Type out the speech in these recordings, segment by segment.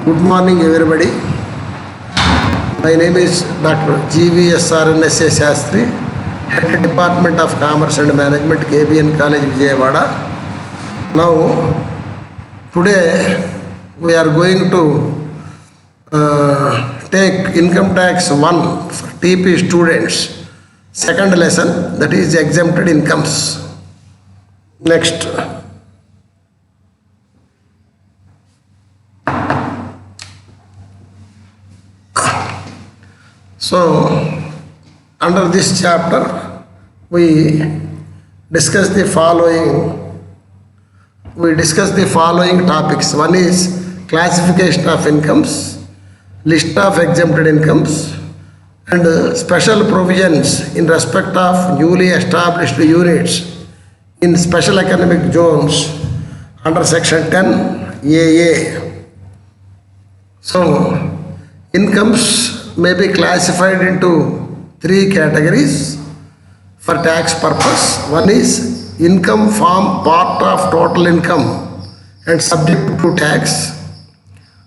Good morning, everybody. My name is Dr. GVSRNSA Shastri, Head Department of Commerce and Management, KBN College, Vijayawada. Now, today we are going to take Income Tax 1 for TP students, second lesson, that is exempted incomes. Next. So, under this chapter, we discuss the following topics. One is classification of incomes, list of exempted incomes, and special provisions in respect of newly established units in special economic zones under section 10 AA. So, incomes may be classified into three categories for tax purpose. One is income form part of total income and subject to tax.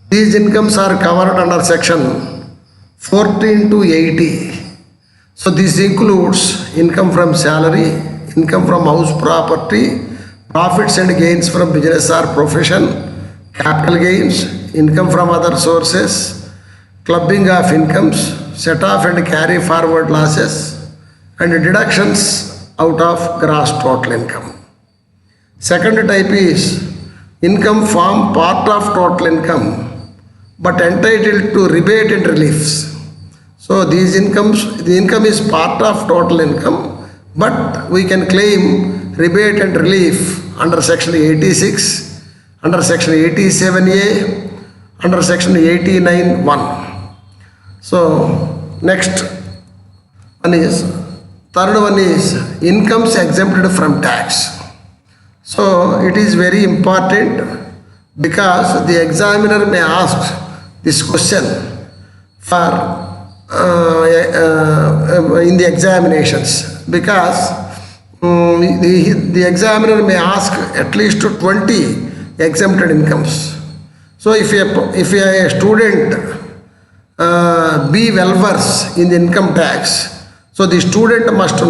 These incomes are covered under section 14 to 80. So this includes income from salary, income from house property, profits and gains from business or profession, capital gains, income from other sources, clubbing of incomes, set off and carry forward losses, and deductions out of gross total income. Second type is income form part of total income but entitled to rebate and reliefs. So the income is part of total income, but we can claim rebate and relief under section 86, under section 87A, under section 89(1). So next one is, third one is incomes exempted from tax. So it is very important because the examiner may ask this question for in the examinations, because the examiner may ask at least 20 exempted incomes. So if a student be well versed in the income tax, so the student must be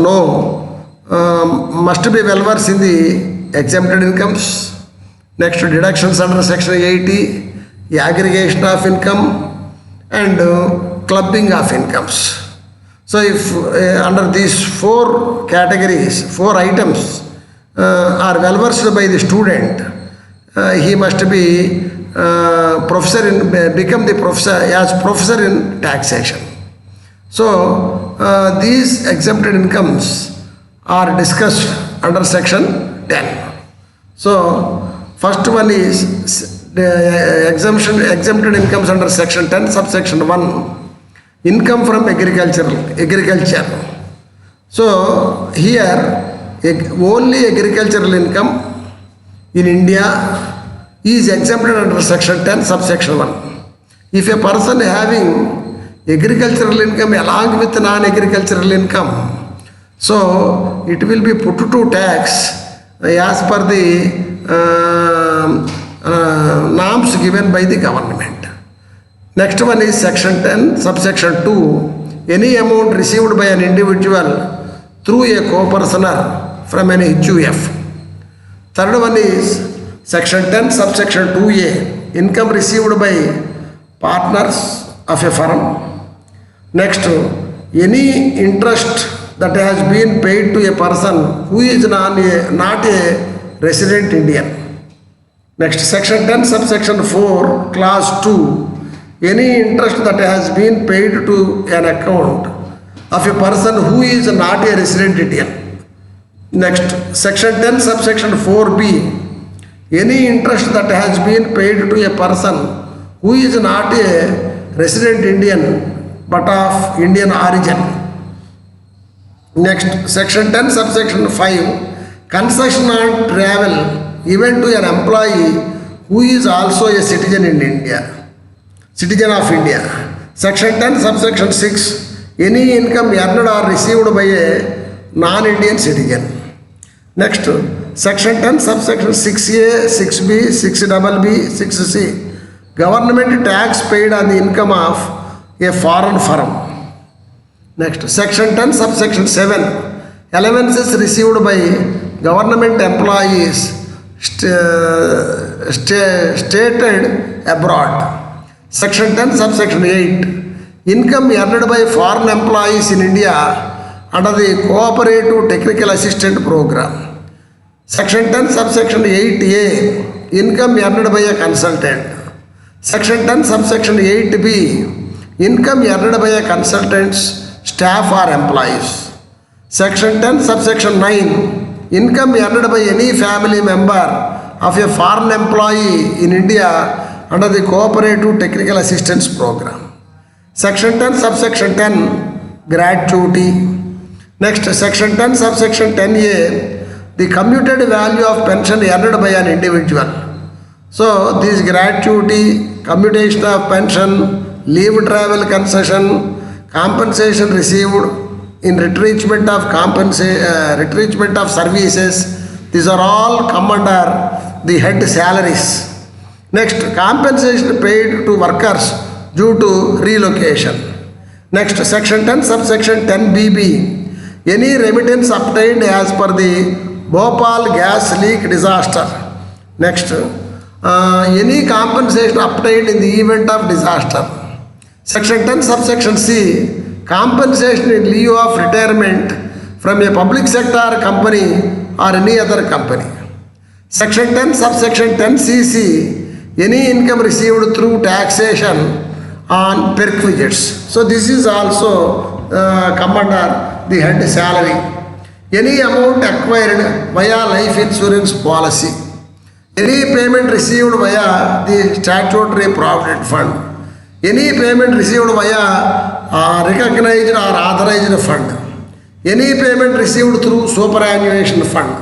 well versed in the exempted incomes. Next, deductions under section 80, the aggregation of income, and clubbing of incomes. So if under these four categories, four items are well versed by the student, he must be become the professor in taxation. So these exempted incomes are discussed under section 10. So first one is the exempted incomes under section 10, subsection 1, income from agriculture. So here only agricultural income in India is exempted under section 10, subsection 1. If a person having agricultural income along with non-agricultural income, so it will be put to tax as per the norms given by the government. Next one is section 10, subsection 2, any amount received by an individual through a co-personer from an HUF. Third one is section 10, subsection 2A, income received by partners of a firm. Next, any interest that has been paid to a person who is not a resident Indian. Next, section 10, subsection 4, clause 2, any interest that has been paid to an account of a person who is not a resident Indian. Next, section 10, subsection 4B, any interest that has been paid to a person who is not a resident Indian but of Indian origin. Next, section 10, subsection 5, concession on travel given to an employee who is also a citizen of India. Section 10, subsection 6, any income earned or received by a non-Indian citizen. Next, section 10, subsection 6A, 6B, 6BB, 6C, government tax paid on the income of a foreign firm. Next, section 10 subsection 7, allowances received by government employees stated abroad. Section 10 subsection 8, income earned by foreign employees in India under the Cooperative Technical Assistant Program. Section 10 subsection 8A, income earned by a consultant. Section 10 subsection 8B, income earned by a consultant's staff or employees. Section 10 subsection 9, income earned by any family member of a foreign employee in India under the Cooperative Technical Assistance Program. Section 10 subsection 10, gratuity. Next, section 10 subsection 10A, the commuted value of pension earned by an individual. So, this gratuity, commutation of pension, leave travel concession, compensation received in retrenchment of services, these are all come under the head salaries. Next, compensation paid to workers due to relocation. Next, section 10 subsection 10BB, any remittance obtained as per the Bhopal gas leak disaster. Next, any compensation obtained in the event of disaster. Section 10 subsection C, compensation in lieu of retirement from a public sector company or any other company. Section 10 subsection 10CC, any income received through taxation on perquisites. So this is also come under the head salary. Any amount acquired via life insurance policy. Any payment received via the statutory provident fund. Any payment received via recognized or authorized fund. Any payment received through superannuation fund.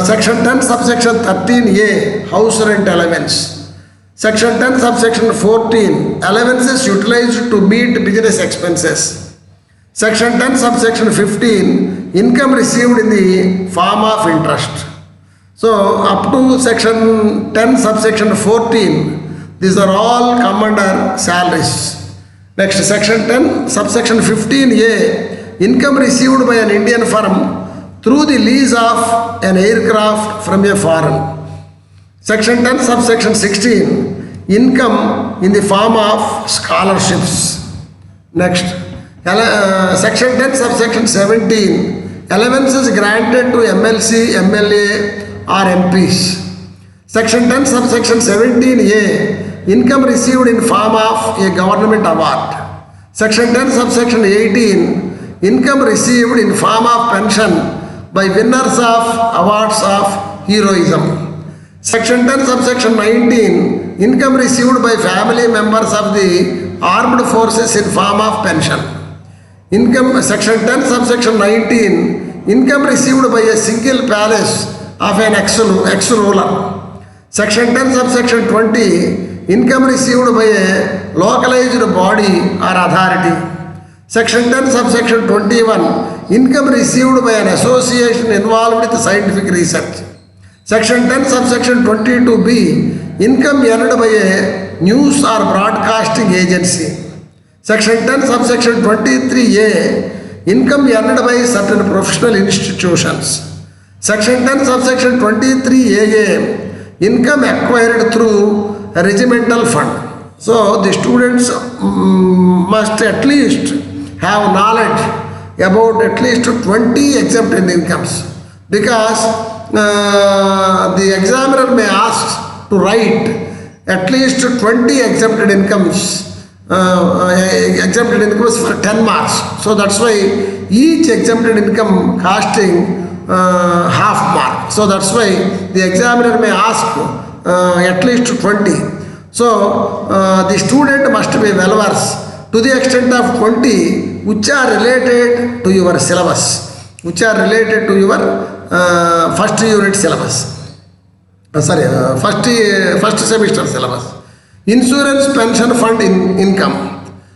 Section 10 subsection 13A, house rent allowance. Section 10 subsection 14, allowances utilized to meet business expenses. Section 10 subsection 15, income received in the form of interest. So up to section 10 subsection 14, these are all come under salaries. Next, section 10 subsection 15A, income received by an Indian firm through the lease of an aircraft from a foreign. Section 10 subsection 16, income in the form of scholarships. Next, section 10 subsection 17, allowances granted to MLC, MLA or MPs. Section 10 subsection 17A, income received in form of a government award. Section 10 subsection 18, income received in form of pension by winners of awards of heroism. Section 10 subsection 19, income received by family members of the armed forces in form of pension. Section 10 subsection 19, income received by a single palace of an ex-ruler. Section 10 subsection 20, income received by a localized body or authority. Section 10 subsection 21, income received by an association involved with scientific research. Section 10 subsection 22B, income earned by a news or broadcasting agency. Section 10 subsection 23A, income earned by certain professional institutions. Section 10 subsection 23AA, income acquired through a regimental fund. So the students must at least have knowledge about at least 20 exempted incomes, because the examiner may ask to write at least 20 exempted incomes for 10 marks. So that's why each exempted income costing half mark. So that's why the examiner may ask at least 20. So the student must be well versed to the extent of 20 which are related to your syllabus, which are related to your first unit syllabus. First semester syllabus. Insurance pension fund income.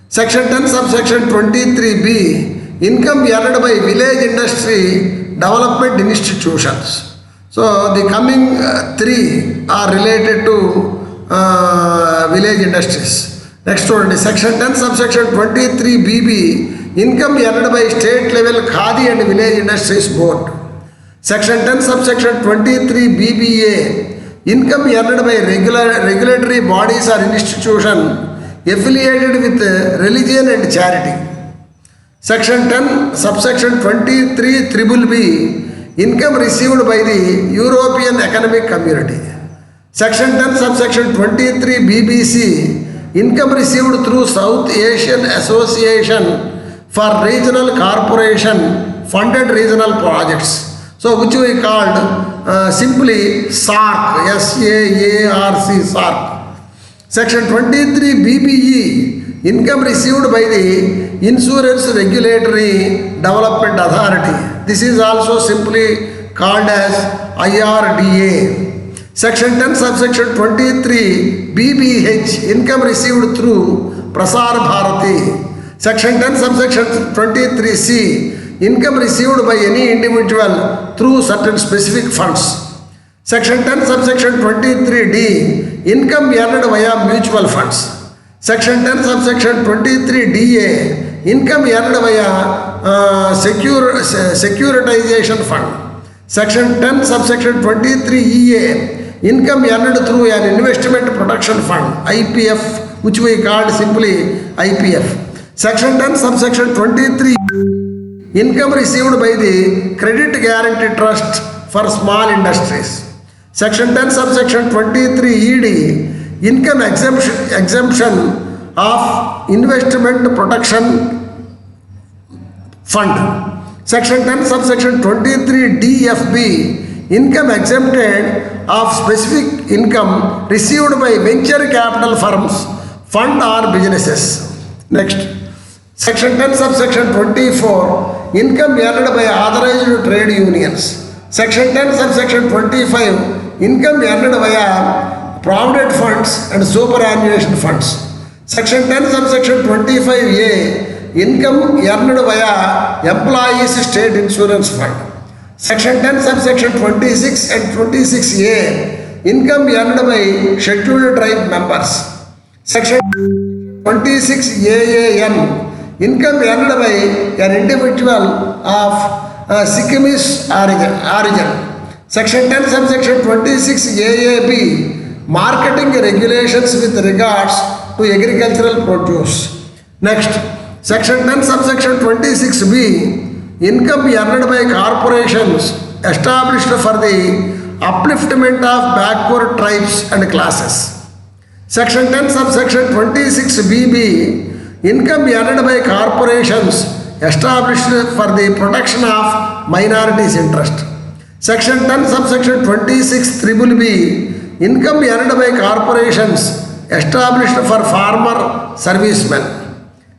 Section 10 subsection 23B, income earned by village industry development institutions. So the coming three are related to village industries. Next one, section 10 subsection 23 BB, income earned by state level Khadi and village industries board. Section 10 subsection 23 BBA, income earned by regulatory bodies or institution affiliated with religion and charity. Section 10 subsection 23 triple B, income received by the European Economic Community. Section 10 subsection 23 BBC, income received through South Asian Association for Regional Corporation funded regional projects. So which we called simply SARC, SAARC, SARC. Section 23 BBE, income received by the Insurance Regulatory Development Authority. This is also simply called as IRDA. Section 10 subsection 23 BBH, income received through Prasar Bharati. Section 10 subsection 23C, income received by any individual through certain specific funds. Section 10 subsection 23D, income earned via mutual funds. Section 10 subsection 23DA, income earned via securitization fund. Section 10 subsection 23EA, income earned through an investment protection fund, IPF, which we called simply IPF. Section 10 subsection 23, income received by the Credit Guarantee Trust for small industries. Section 10 subsection 23 ED, income exemption of investment protection fund. Section 10 subsection 23 DFB, income exempted of specific income received by venture capital firms, fund or businesses. Next, section 10 subsection 24, income earned by authorized trade unions. Section 10 subsection 25, income earned via provident funds and superannuation funds. Section 10 subsection 25A, income earned via employees state insurance fund. Section 10 subsection 26 and 26A, income earned by scheduled tribe members. Section 26AAN, income earned by an individual of Sikkimese origin. Section 10 subsection 26 AAB, marketing regulations with regards to agricultural produce. Next, section 10 subsection 26B, income earned by corporations established for the upliftment of backward tribes and classes. Section 10 subsection 26BB, income earned by corporations established for the protection of minorities' interest. Section 10 subsection 26 triple B, income earned by corporations established for farmer servicemen.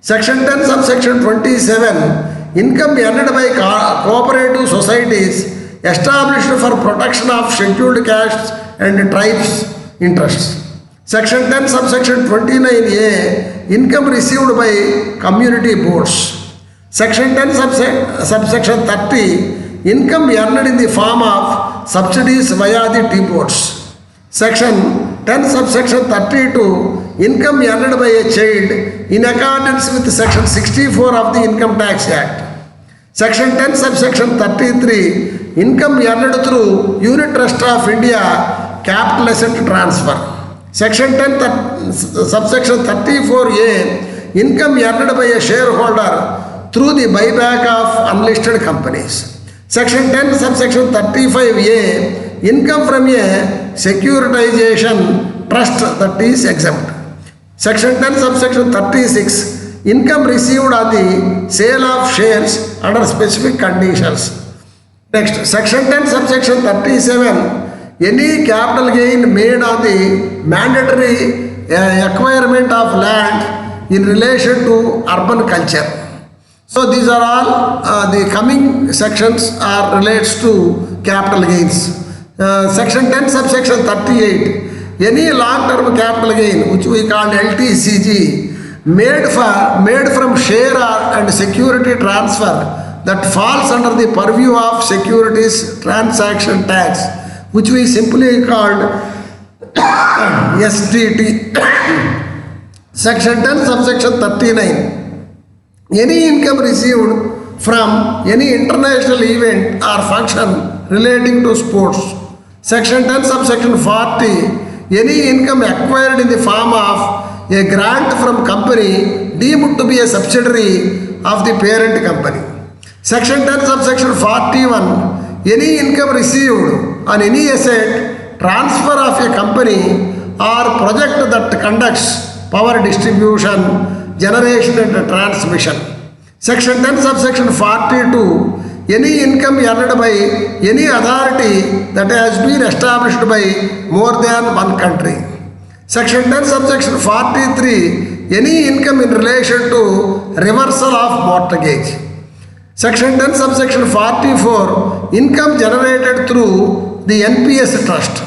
Section 10 subsection 27, income earned by cooperative societies established for protection of scheduled castes and tribes' interests. Section 10 subsection 29A, income received by community boards. Section 10 subsection 30, income earned in the form of subsidies via the tea boards. Section 10 subsection 32, income earned by a child in accordance with section 64 of the Income Tax Act. Section 10 subsection 33, income earned through Unit Trust of India capital asset transfer. Section 10 subsection 34A, income earned by a shareholder through the buyback of unlisted companies. Section 10 subsection 35A, income from a securitization trust that is exempt. Section 10 subsection 36, income received on the sale of shares under specific conditions. Next, section 10 subsection 37, any capital gain made on the mandatory acquirement of land in relation to urban culture. So these are all the coming sections are relates to capital gains. Section 10 subsection 38, any long-term capital gain which we call LTCG made from share and security transfer that falls under the purview of securities transaction tax, which we simply called STT. Section 10, subsection 39. Any income received from any international event or function relating to sports. Section 10, subsection 40. Any income acquired in the form of a grant from company deemed to be a subsidiary of the parent company. Section 10, subsection 41. Any income received on any asset transfer of a company or project that conducts power distribution, generation and transmission. Section 10, subsection 42. Any income earned by any authority that has been established by more than one country. Section 10, subsection 43. Any income in relation to reversal of mortgage. Section 10, subsection 44. Income generated through the NPS trust.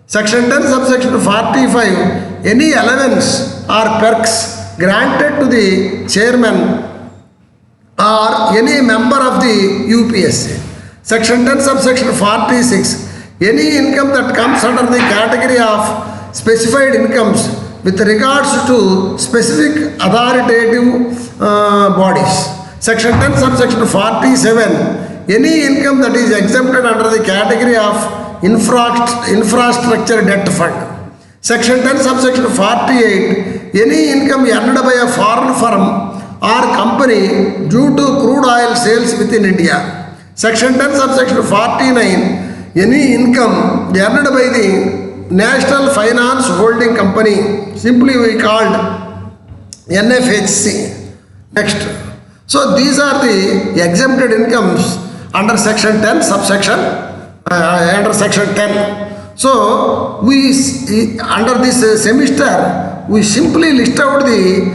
Section 10, subsection 45. Any allowance or perks granted to the chairman or any member of the UPSC. Section 10, subsection 46. Any income that comes under the category of specified incomes with regards to specific authoritative bodies. Section 10, subsection 47. Any income that is exempted under the category of infrastructure debt fund. Section 10, subsection 48. Any income earned by a foreign firm or company due to crude oil sales within India. Section 10, subsection 49. Any income earned by the National Finance Holding Company, simply we called NFHC. Next. So these are the exempted incomes under section 10, subsection under section 10. So we under this semester we simply list out the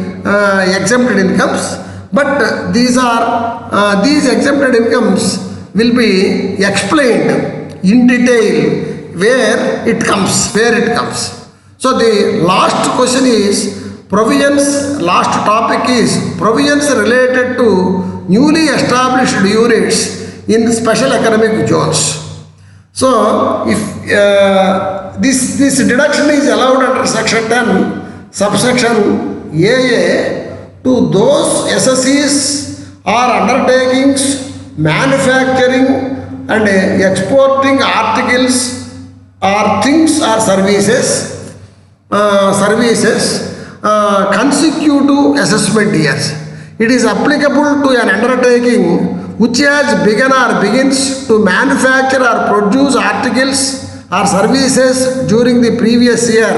exempted incomes, but these exempted incomes will be explained in detail where it comes. So the last question is provisions. Last topic is provisions related to newly established units in special economic zones. So if this deduction is allowed under section 10, subsection AA, to those SSEs or undertakings manufacturing and exporting articles or things or services consecutive assessment years. It is applicable to an undertaking which has begun or begins to manufacture or produce articles or services during the previous year,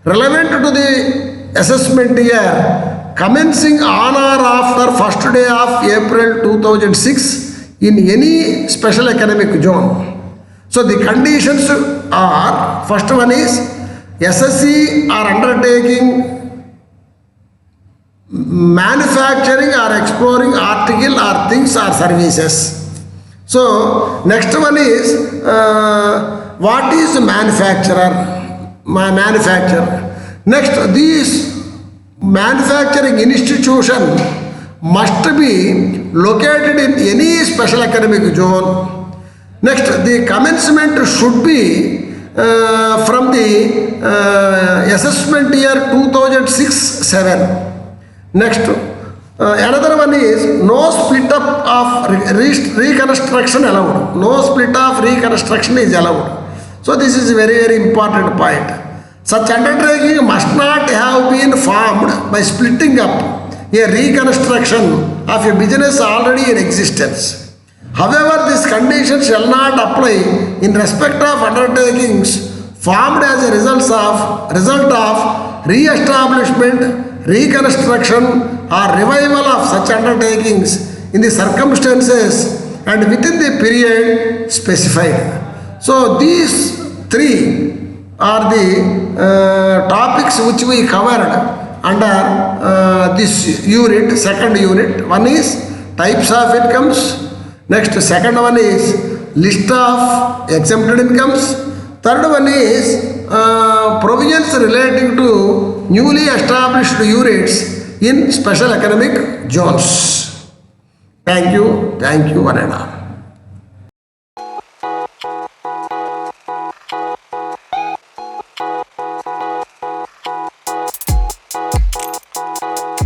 relevant to the assessment year, commencing on or after first day of April 2006 in any special economic zone. So the conditions are, first one is SSE are undertaking manufacturing or exploring article or things or services. So next one is what is manufacturer? Manufacturer. Next, these manufacturing institution must be located in any special economic zone. Next, the commencement should be from the assessment year 2006-07. Next, another one is no split up of reconstruction allowed. No split of reconstruction is allowed. So this is a very, very important point. Such undertaking must not have been formed by splitting up a reconstruction of a business already in existence. However, this condition shall not apply in respect of undertakings formed as a result of re-establishment, reconstruction or revival of such undertakings in the circumstances and within the period specified. So these three are the topics which we covered under this unit, second unit. One is types of incomes. Next, second one is list of exempted incomes. Third one is provisions relating to newly established units in special economic zones. Thank you, one and all.